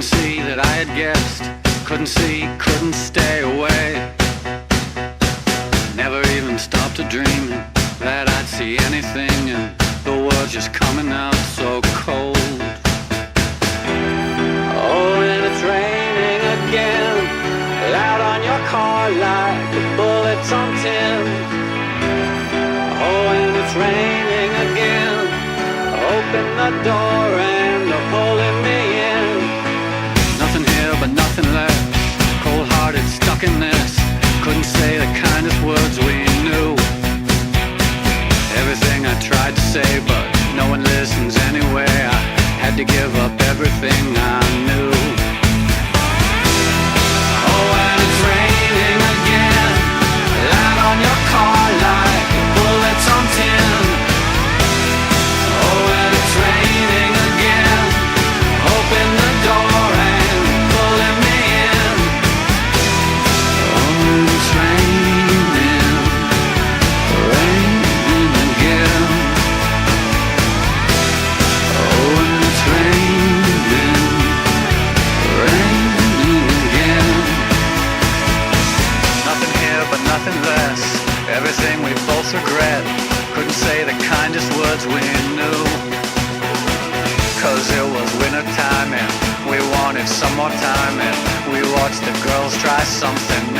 Couldn't see that I had guessed. Couldn't see, couldn't stay away. Never even stopped to dream that I'd see anything, and the world's just coming out so cold. Oh, and it's raining again, loud on your car like the bullets on tin. Oh, and it's raining again, open the door and they're pulling me in. Nothing here but nothing left, cold-hearted, stuck in this. Couldn't say the kindest words we knew. Everything I tried to say, but no one listens anyway. I had to give up everything I knew. Oh, and it's raining again, loud on your car like bullets on tin. Oh, and it's raining again, open the door and pulling me in. Oh, it's raining, raining again. Oh, and it's raining, raining again. Nothing here but nothing less, everything we both regret. Couldn't say the kindest words we knew, 'cause it was winter time and we wanted some more time, and we watched the girls try something new.